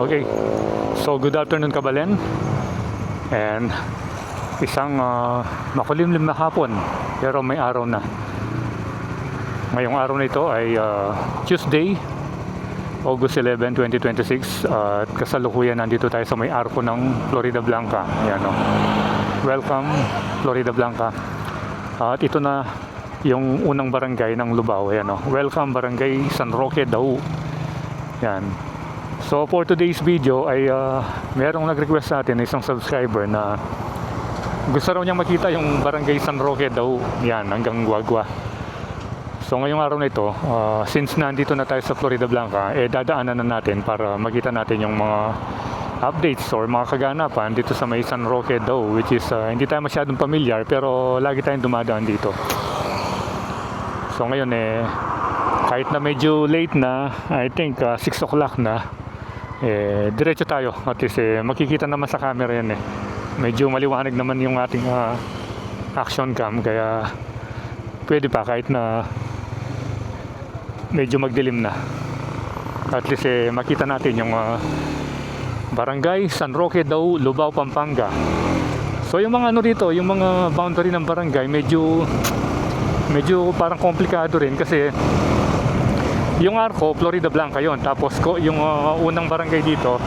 Okay, so good afternoon Kabalen, and isang makulimlim na hapon pero may araw na. Ngayong araw na ito ay Tuesday, August 11, 2026 at kasalukuyan nandito tayo sa may arko ng Florida Blanca. Ayan, no? Welcome Florida Blanca. At ito na yung unang barangay ng Lubao. Ayan, no? Welcome Barangay San Roque, Dao. Yan. So for today's video ay merong nag-request sa atin, isang subscriber, na gusto raw niyang makita yung Barangay San Roque daw, yan, hanggang Guagua. So ngayong araw na ito, since nandito na tayo sa Florida Blanca, dadaanan na natin para makita natin yung mga updates or mga kaganapan dito sa may San Roque daw, which is hindi tayo masyadong familiar pero lagi tayong dumadaan dito. So ngayon kahit na medyo late na, I think 6 o'clock na, diretso tayo. At least makikita naman sa camera yan medyo maliwanag naman yung ating action cam, kaya pwede pa kahit na medyo magdilim na. At least makita natin yung Barangay San Roque daw, Lubao, Pampanga. So yung mga dito, yung mga boundary ng barangay medyo parang komplikado rin kasi yung arko, Florida Blanca yon. Tapos yung unang barangay dito,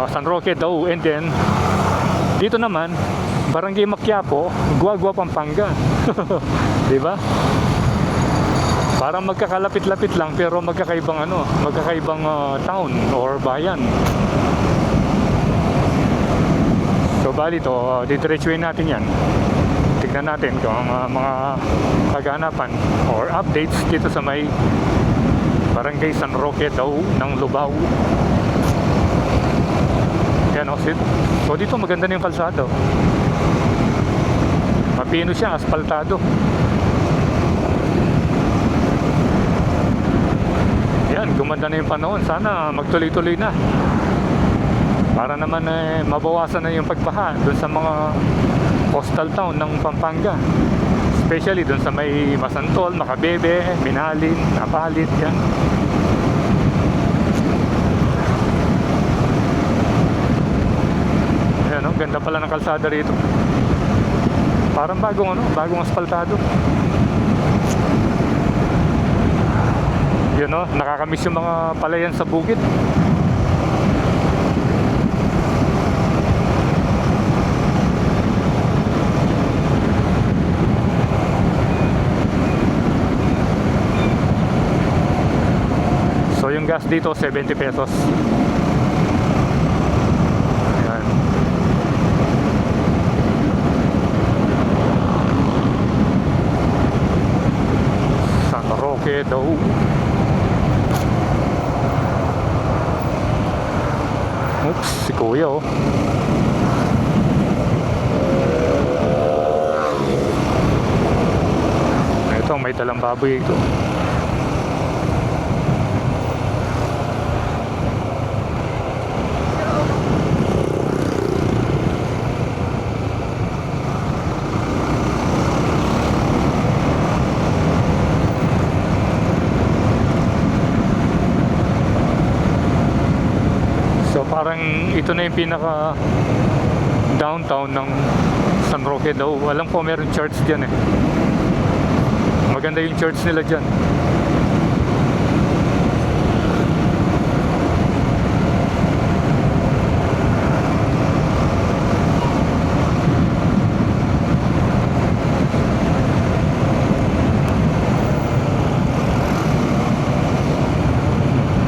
San Roque daw. And then, dito naman, Barangay Maquiapo, Guagua, Pampanga. Diba? Parang magkakalapit-lapit lang pero magkakaibang town or bayan. So bali to, didiretsuhin natin yan. Tignan natin kung mga kaganapan or updates dito sa may Barangay San Roque daw ng Lubao. Yan, so dito maganda na yung kalsado. Mapino siya, aspaltado. Yan, gumanda na yung panahon. Sana magtuloy-tuloy na para naman mabawasan na yung pagbaha dun sa mga coastal town ng Pampanga, especially dun sa may Masantol, Macabebe, Minalin, Napalit. Yan. Ayan, ganda pala ng kalsada rito. Parang bagong asfaltado. Yun, nakakamiss yung mga palayan sa bukid. So yung gas dito 70 pesos. Ayan. San Roque daw. Oops, si Kuya Ito, may dalang baboy ito. Parang ito na yung pinaka downtown ng San Roque daw. Alam ko meron church dyan Maganda yung church nila dyan.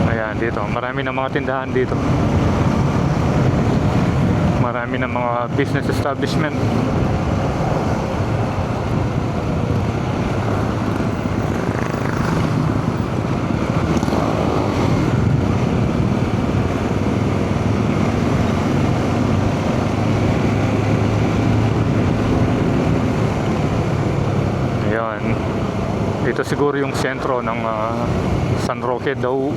Ayan, dito marami na mga tindahan dito. Marami ng mga business establishment. Ayan. Dito siguro yung sentro ng San Roque daw.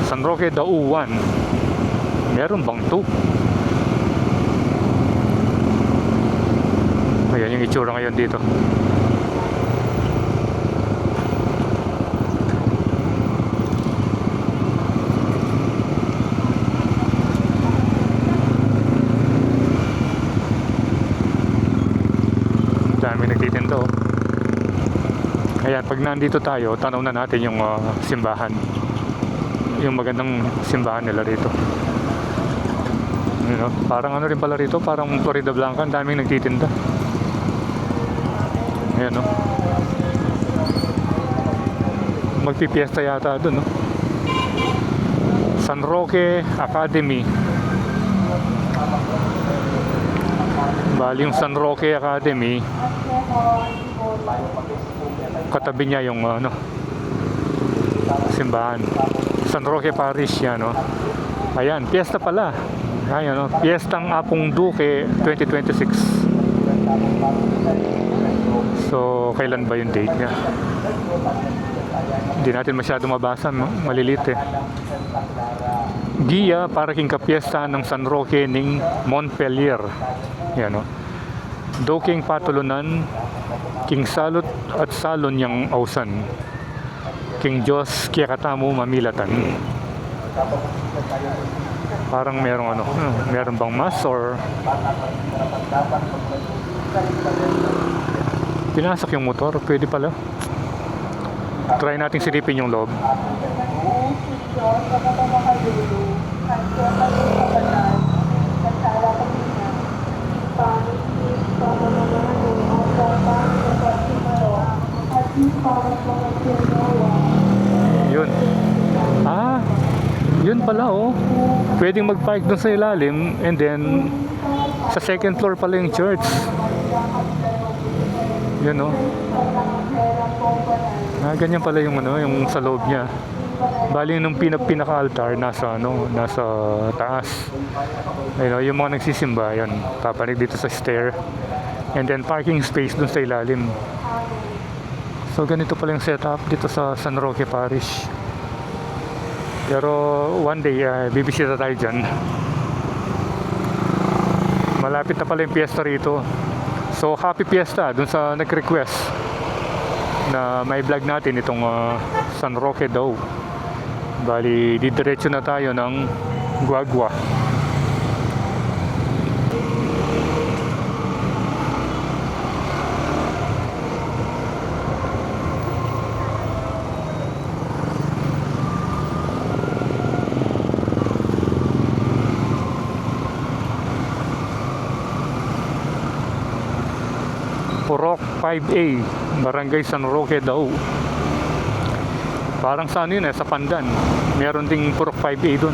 San Roque daw 1. Meron bang 2? Ayan yung itsura ngayon dito. nagtitinda oh. Ayan, pag nandito tayo, tanaw na natin yung simbahan. Yung magandang simbahan nila rito. You know, parang ano rin pala rito, parang Florida Blanca, ang daming nagtitinda. Ayan no. Magpipiesta yata doon no. San Roque Academy. Bali yung San Roque Academy, katabi niya yung ano, simbahan. San Roque Parish yan no. Ayan, piyesta pala. Ayan no, Piyestang Apong Duque 2026. So, kailan ba yung date niya? Hindi natin masyado mabasa, malilit eh. Giya para king kapiesta ng San Roque ning Montpelier. Yan no. Duking patulunan, king salot at salon yang ausan. King Diyos kaya katamu mamilatan. Parang merong ano, meron bang mass or pinasok yung motor, pwede pala. Try natin silipin yung loob. Yun. Ah, yun pala oh. Pwedeng mag-park dun sa ilalim and then sa second floor pala yung church. Yun oh. Ah, ganyan pala yung ano, yung sa loob niya. Bali nung pinaka-altar nasa ano, nasa taas. Ayun, yung mga nagsisimba, yan, papanig dito sa stair. And then parking space dun sa ilalim. So ganito pala yung setup dito sa San Roque Parish. Pero one day, bibisita tayo dyan. Malapit na pala yung piyesta rito. So happy piyesta dun sa nag-request na may vlog natin itong San Roque daw. Bali, didiretso na tayo ng Guagua. Purok 5A, Barangay San Roque daw. Parang sa ano yun sa Pandan. Meron ding Purok 5A dun.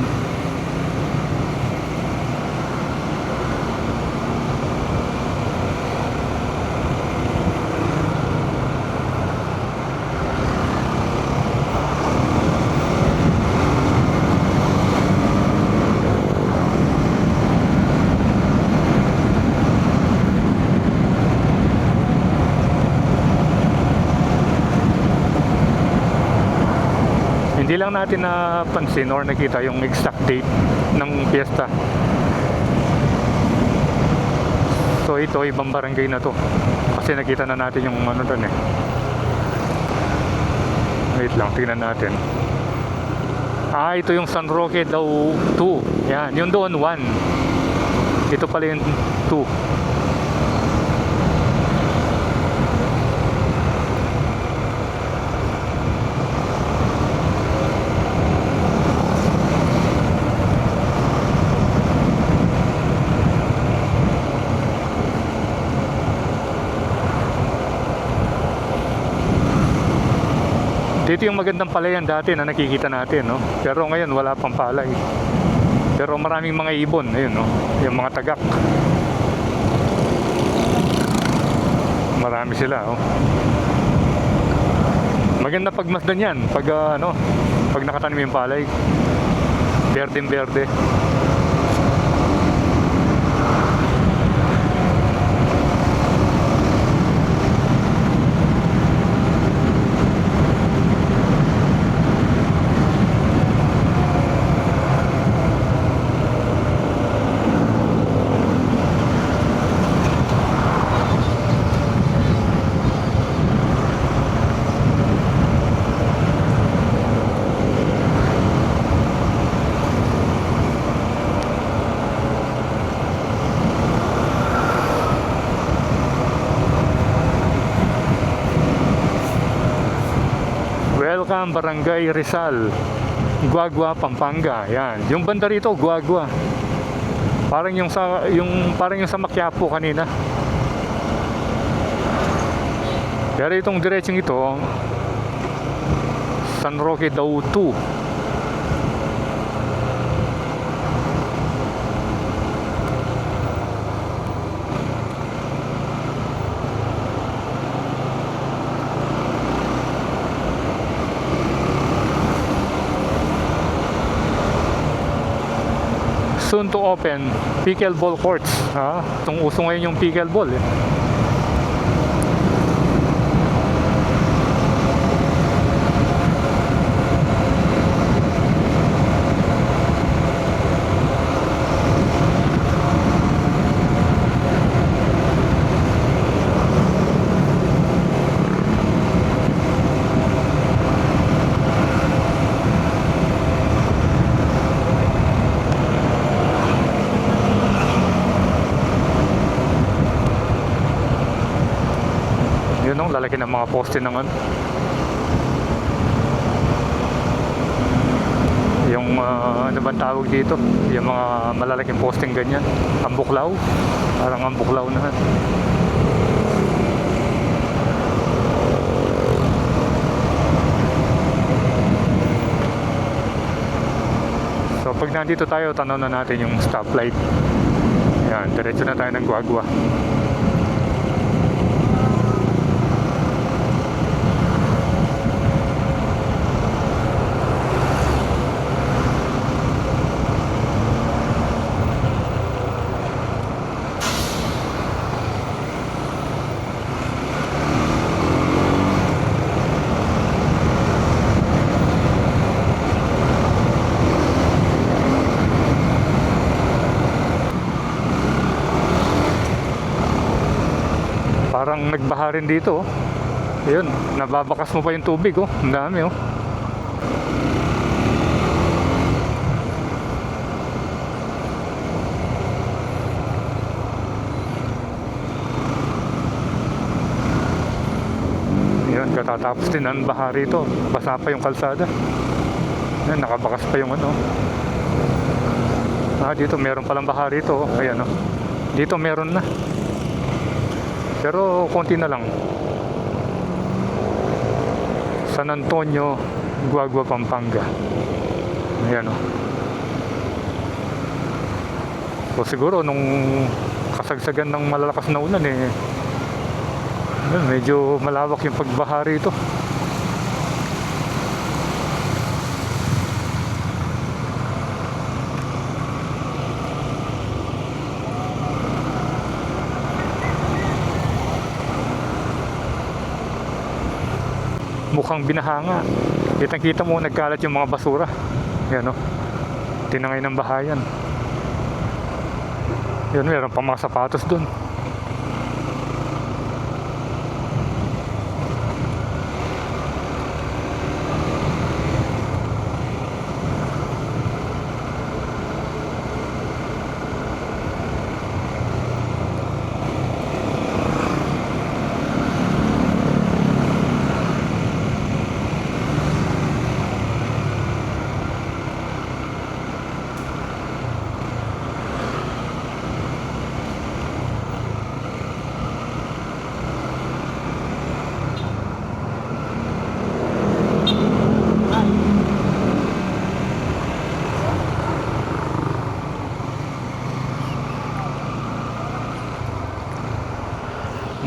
Hindi lang natin napansin or nakita yung exact date ng piyesta. So ito, ibang barangay na to. Kasi nakita na natin yung ano doon eh. Wait lang, tingnan natin. Ah, ito yung San Roque daw 2. Yan, yung doon 1. Ito pala yung 2. Dito yung magandang palayan dati na nakikita natin, no? Pero ngayon wala pang palay. Pero maraming mga ibon, ayun, no? Yung mga tagak. Marami sila, oh. Maganda pagmasdan yan pag ano, pag nakatanim yung palay. Berdeng berde. Kapitan Barangay Rizal, Guagua, Pampanga. Yan. Yung banda rito, Guagua. Parang yung sa Maquiapo kanina. Pero itong diretsong ito, San Roque daw 2. Soon to open pickleball courts. Itong uso ngayon yung pickleball eh. Yun o, lalaki ng mga poste ng ano. Yung ano ba tawag dito? Yung mga malalaking posting ganyan. Ambuklaw. Parang ambuklaw na. So pag nandito tayo, tanaw na natin yung stoplight. Yan, diretso na tayo ng Guagua. Parang nagbaha rin dito oh. Ayun, nababakas mo pa yung tubig oh. Ang dami oh. Ayun, katatapos din ang baha rito. Basa pa yung kalsada. Ayun, nakabakas pa yung ano. Dito meron palang baha rito oh. Ayan oh. Dito meron na. Pero konti na lang. San Antonio, Guagua, Pampanga. Ayan o. So siguro nung kasagsagan ng malalakas na ulan eh, medyo malawak yung pagbaha rito. Mukhang binahanga. Kitang-kita mo nagkalat yung mga basura. Yan o. Tinangay ng bahayan. Yan, meron pa mga sapatos dun.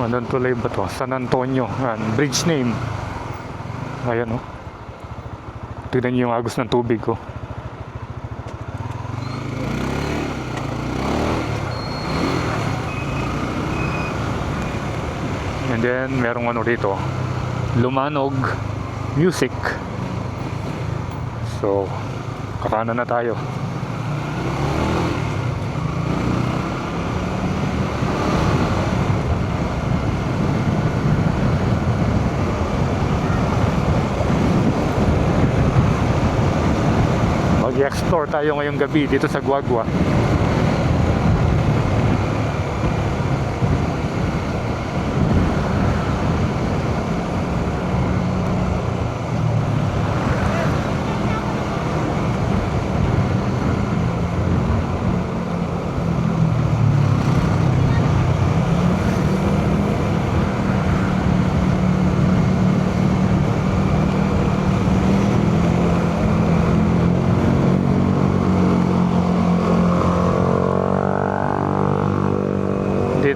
Anong tulay ba to? San Antonio. Bridge name. Ayan o. Tignan nyo yung agos ng tubig ko. And then merong ano rito, Lumanog Music. So kakanan na tayo. Mag-explore tayo ngayong gabi dito sa Guagua.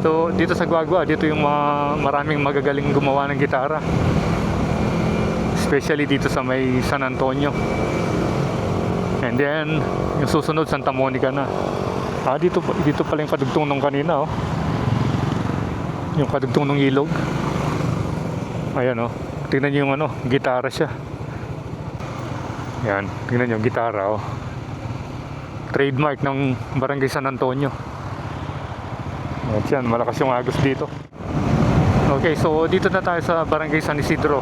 Dito sa Guagua, dito yung maraming magagaling gumawa ng gitara. Especially dito sa may San Antonio. And then, yung susunod, Santa Monica na. Dito pala yung kadugtong nung kanina, oh. Yung kadugtong nung ilog. Ayan, oh. Tingnan nyo yung gitara siya. Yan, tingnan nyo yung gitara, oh. Trademark ng Barangay San Antonio. At yan, malakas yung agos dito. Okay, so dito na tayo sa Barangay San Isidro.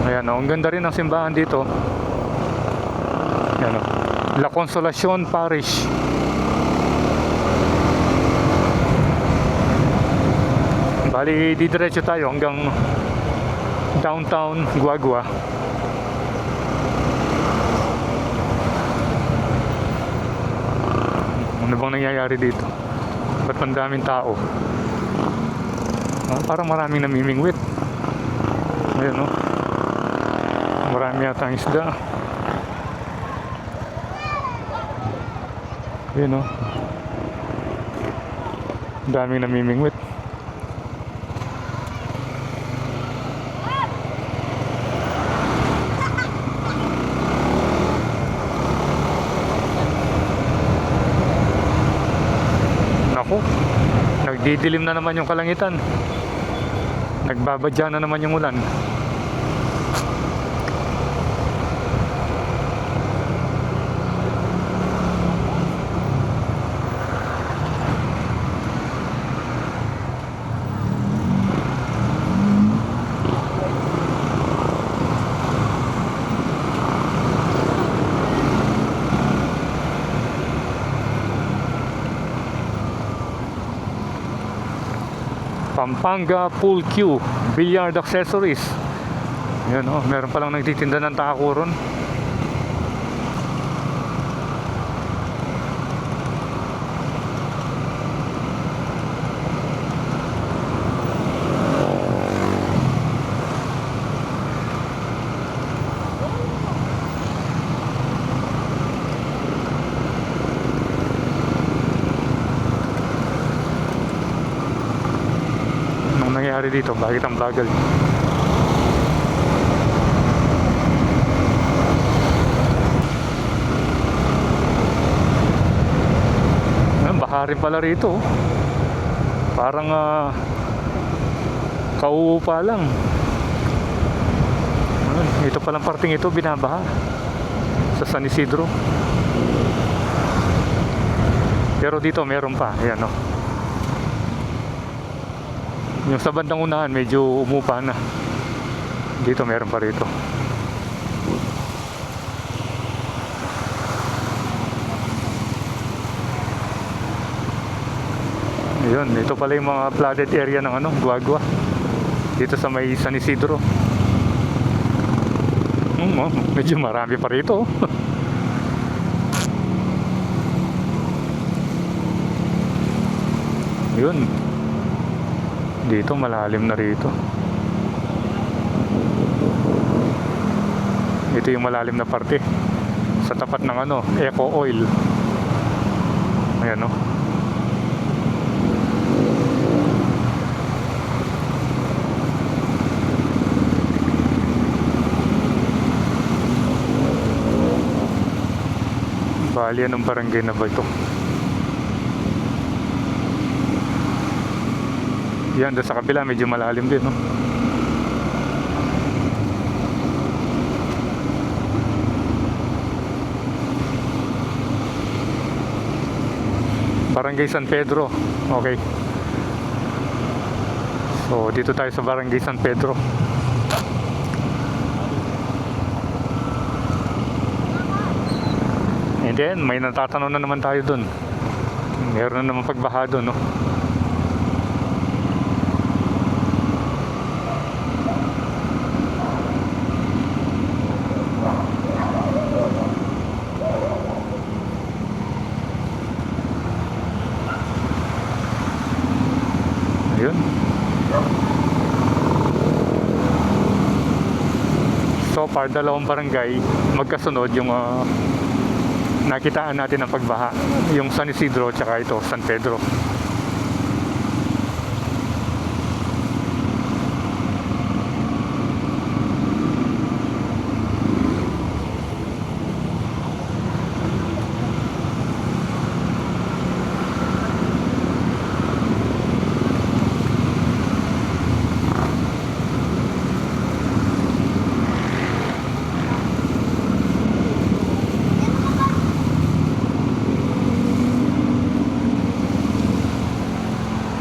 Ayan, oh, ang ganda rin ng simbahan dito. Ayan, oh. La Consolacion Parish. Bali, didiretso tayo hanggang downtown Guagua. Ano bang nangyayari dito? Ba't ang daming tao? Parang maraming namimingwit. Ayan, no? Marami yata ang isda. Ayan, no? Ang daming namimingwit. Nagdidilim na naman yung kalangitan. Nagbabadya na naman yung ulan. Pampanga Pool Cue Billiard Accessories. Yan, oh, meron palang nagtitinda ng tako ron. Nangyari dito, bakit ang bagal? Baha rin pala rito, oh. Parang kauupa lang. Ito palang parting ito binabaha sa San Isidro. Pero dito meron pa, ayan, oh. Yung sa bandang unahan medyo umupa na. Dito meron pa rito. Ayun, ito pala yung mga flooded area ng Guagua. Dito sa may San Isidro. Medyo marami pa rito. Yun. Dito malalim na rito. Ito yung malalim na parte sa tapat ng Eco Oil. Ayan, no. Bali, anong barangay na ba ito? Yan, doon sa kabila medyo malalim din, no? Barangay San Pedro. Okay. So, dito tayo sa Barangay San Pedro. And then, may natatanong na naman tayo dun. Meron na naman pagbaha dun, no? Ayun. So far, dalawang barangay magkasunod yung nakitaan natin ang pagbaha. Yung San Isidro tsaka ito, San Pedro.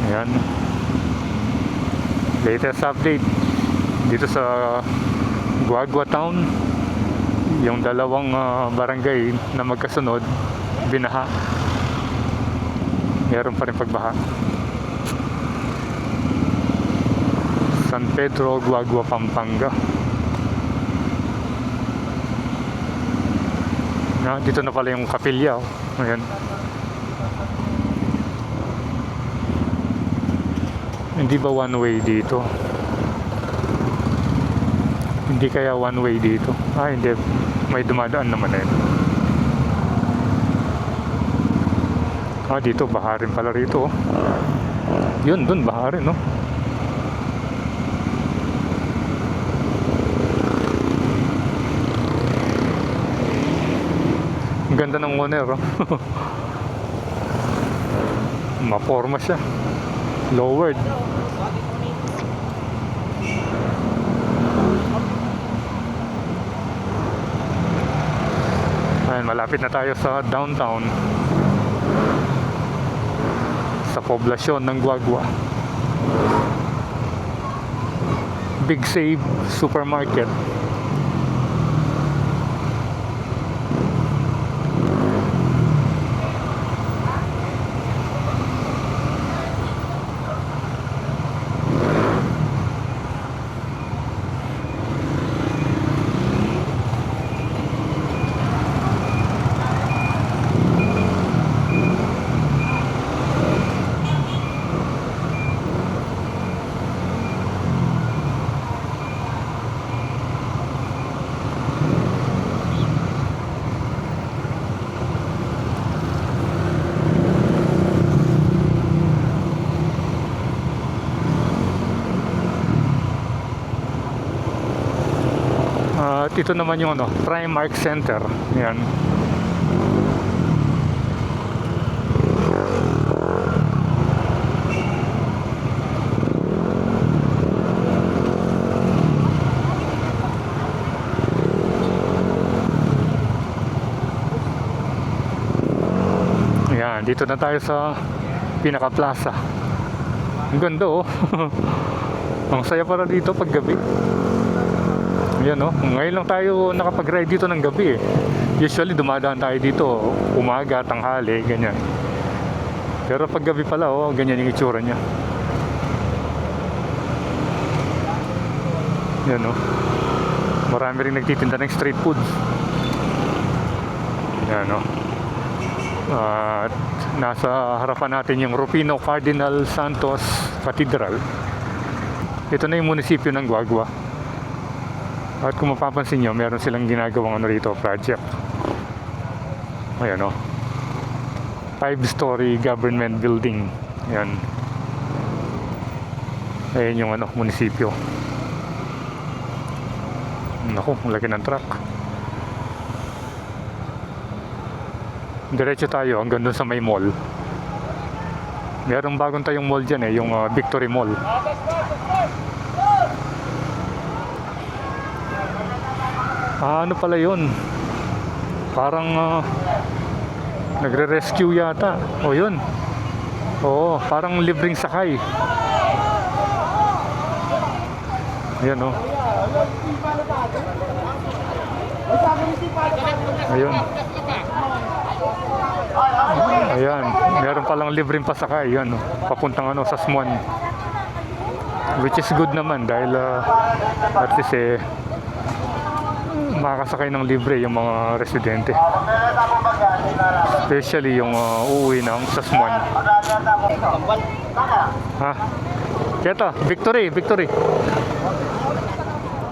Ayan. Latest update dito sa Guagua Town. Yung dalawang barangay na magkasunod, binaha. Meron pa rin pagbaha. San Pedro, Guagua, Pampanga. Dito na pala yung kapilya. Ayan. Hindi ba one way dito? Hindi kaya one way dito? Hindi. May dumadaan naman eh. Dito baha rin pala rito. Yun, dun baha rin, no? Ang ganda ng Monero. Maporma siya. Lowered. Ayan, malapit na tayo sa downtown. Sa poblasyon ng Guagua. Big Save Supermarket. At ito naman yung Primark Center. Yan. Yan, dito na tayo sa pinaka-plaza. Ang ganda oh. Ang saya para dito pag gabi. Yan ngayon lang tayo nakapag-ride dito ng gabi eh. Usually dumadaan tayo dito umaga, tanghali, ganyan. Pero pag gabi pala ganyan yung itsura niya. Yan marami rin nagtitinda ng street food. Yan at nasa harapan natin yung Rufino Cardinal Santos Cathedral. Ito na yung munisipyo ng Guagua. At kung mapapansin nyo, meron silang ginagawang rito, project. Ayan 5-story government building. Ayan. Ayan yung munisipyo. Naku, ang laki ng truck. Diretso tayo hanggang dun sa may mall. Merong bagong tayong mall dyan yung Victory Mall. Ano pala yun? Parang nagre-rescue yata. Yun. Parang libreng sakay. Ayan Ayun. Ayan. Meron palang libreng pasakay. Yan papuntang sa Smuan. Which is good naman dahil at least makakasakay ng libre yung mga residente, especially yung uuwi ng Sasmuan. Kaya Victory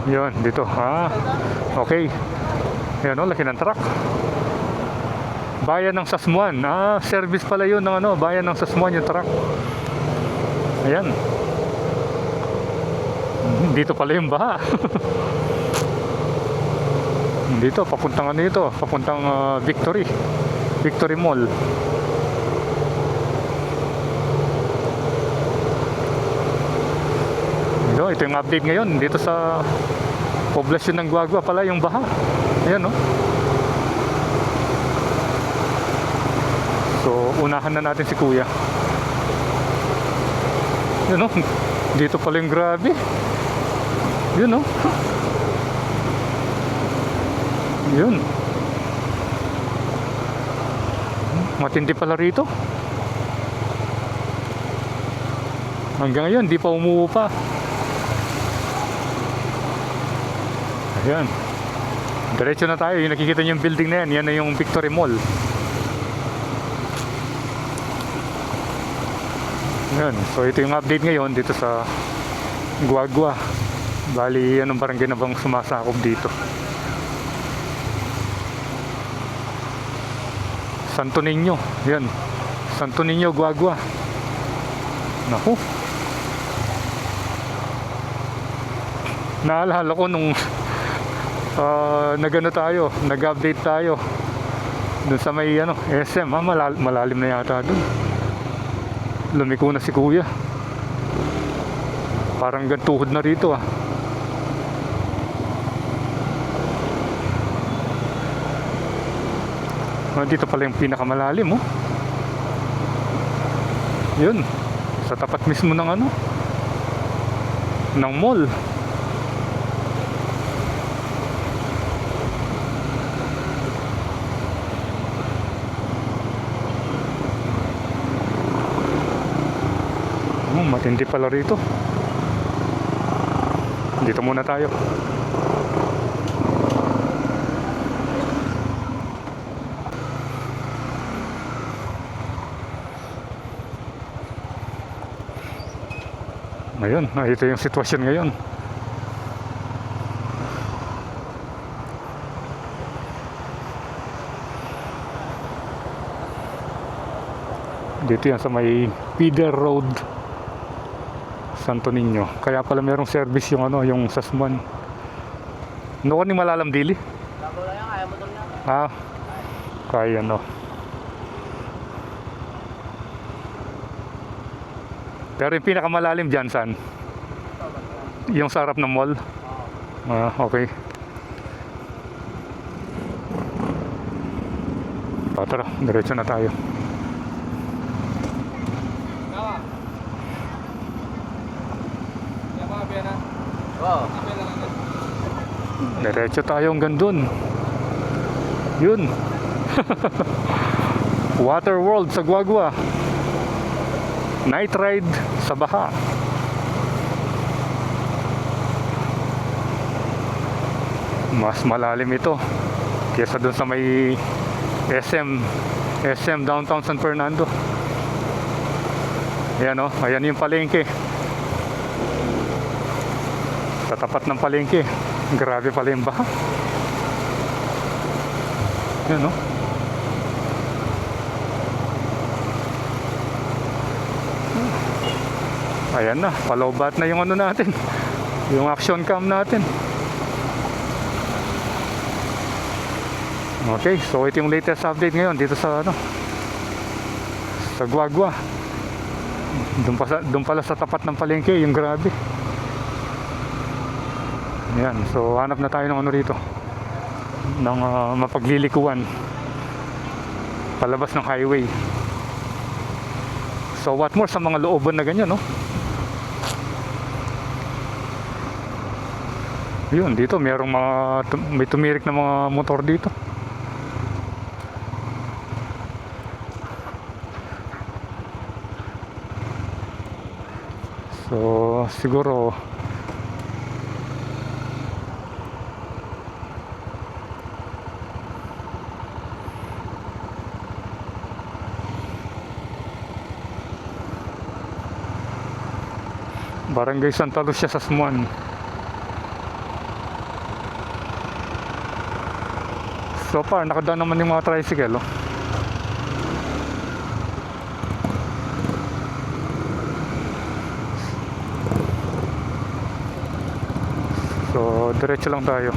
yun dito. Okay, yan laki ng truck. Bayan ng Sasmuan. Ah, service pala yun ng ano, Bayan ng Sasmuan yung truck. Ayan. Dito pala yung baha. Dito, papuntang ano ito, papuntang Victory. Victory Mall. Ito yung update ngayon dito sa poblasyon ng Guagua pala yung baha. Ayan, no? So, unahan na natin si Kuya. Yun, no? Dito pala yung grabe. Yun, no? Yun. Matindi pala rito. Hanggang ngayon, di pa umuwi pa. Ayan. Diretso na tayo. Yung nakikita niyo yung building na yan. Yan na yung Victory Mall. Ayan. So ito yung update ngayon dito sa Guagua. Bali, anong barangay na bang sumasakop dito? Santo Niño. Yan. Santo Niño, Guagua. Naku. Naalala ko nung nag-ano tayo, nag-update tayo dun sa may ano, SM, malalim na yata dun. Lumiko na si Kuya. Parang gantuhod na rito dito pala yung pinakamalalim yun, sa tapat mismo ng ano, ng mall. Matindi pala rito. Dito muna tayo. Ayun, ito yung sitwasyon ngayon. Dito yan sa may Feeder Road, Santo Niño. Kaya pala merong service yung ano, yung Sasmuan. Ano ni Malalam Dili? Bago lang yan, kaya mo doon yan. Ah, kaya no. Pero yung pinakamalalim dyan, saan? Yung sa harap ng mall? Ah, okay. Tara, diretso na tayo. Diretso tayo hanggang dun. Yun. Water World sa Guagua. Night ride sa baha. Mas malalim ito kesa dun sa may SM Downtown San Fernando. Ayan ayan yung palengke. Sa tapat ng palengke, grabe pala yung baha. Yan ayan na, palawbat na yung ano natin, yung action cam natin. Okay, so ito yung latest update ngayon dito sa ano, sa Guagua. Doon pala sa tapat ng palengke, yung grabe. Ayan, so hanap na tayo ng ano rito, ng mapaglilikuan palabas ng highway. So what more sa mga looban na ganyan, no? Yun, dito merong may tumirik na mga motor dito. So siguro Barangay Santa Lucia, Sasmuan. So far nakadaan naman yung mga tricycle So, diretso lang tayo.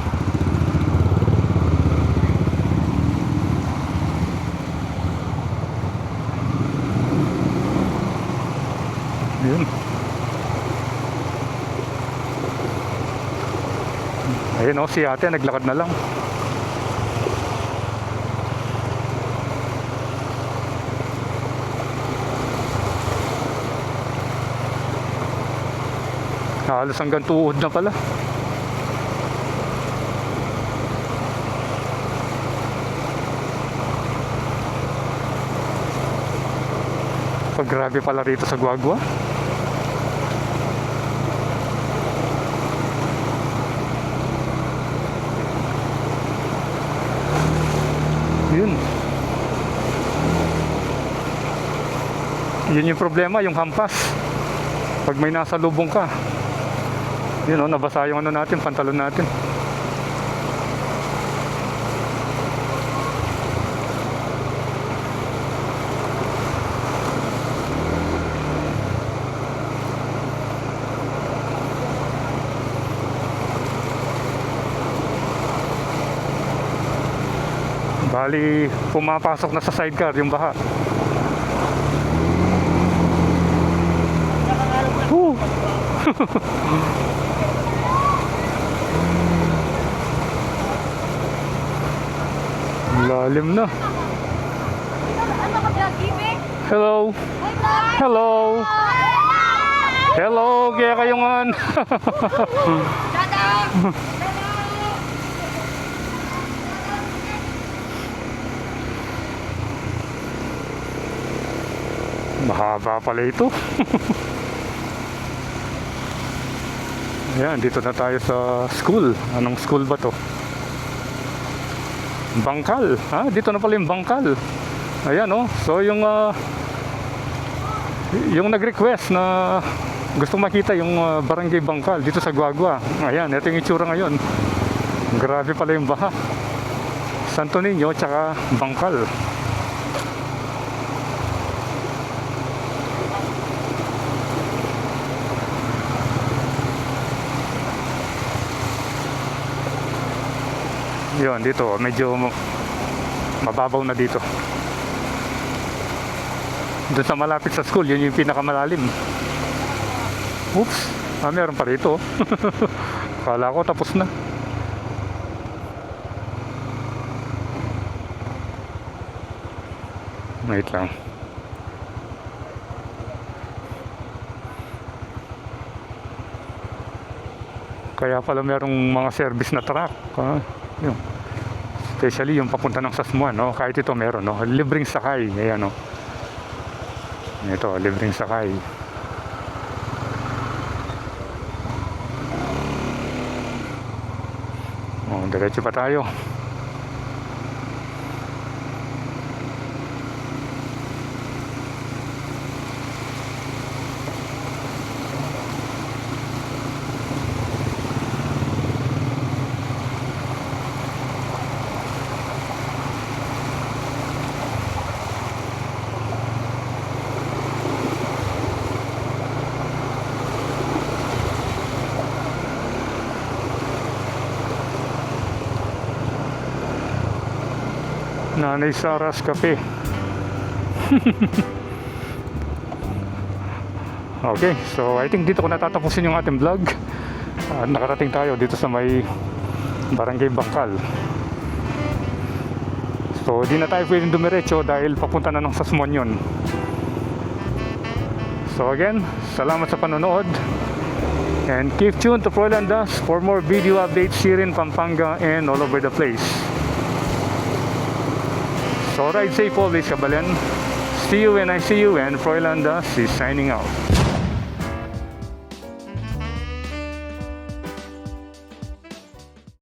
Yun. Ayun o, si ate naglakad na lang. Halos hanggang tuhod na pala. Pag grabe pala rito sa Guagua. Yun. Yun yung problema, yung hampas. Pag may nasa lubong ka. Yun o, nabasa yung ano natin, pantalon natin. Bali, pumapasok na sa sidecar yung baha. Woo! Lalim na. Hello. Hello. Hello, kaya kayo nga. Mahaba pala ito. Ayan, dito na tayo sa school. Anong school ba to? Bangkal. Dito na pala yung Bangkal. Ayan oh. So yung nag-request na gusto makita yung Barangay Bangkal dito sa Guagua. Ayan, ito yung itsura ngayon. Grabe pala yung baha. Santo Niño tsaka Bangkal. Yun, dito medyo mababaw na dito. Doon sa malapit sa school, yun yung pinakamalalim. Oops, meron pa rito. Kala ko tapos na. Wait lang. Kaya pala merong mga service na truck. Yun. Especially yung papunta ng Sasmuan, no? Kahit ito meron, no? Libreng sakay. Ayan, no? Ito, libreng sakay. Diretso pa tayo. Nanay Sarah's Cafe. Okay, so I think dito ko natatapusin yung ating vlog. Nakarating tayo dito sa may Barangay Bangkal. So di na tayo pwedeng dumiretso dahil papunta na ng Sasmuan yun. So again, salamat sa panonood. And keep tuned to Froilan Das for more video updates here in Pampanga and all over the place. So ride safe always, Kabalen. See you when I see you, and Froilan Das is signing out.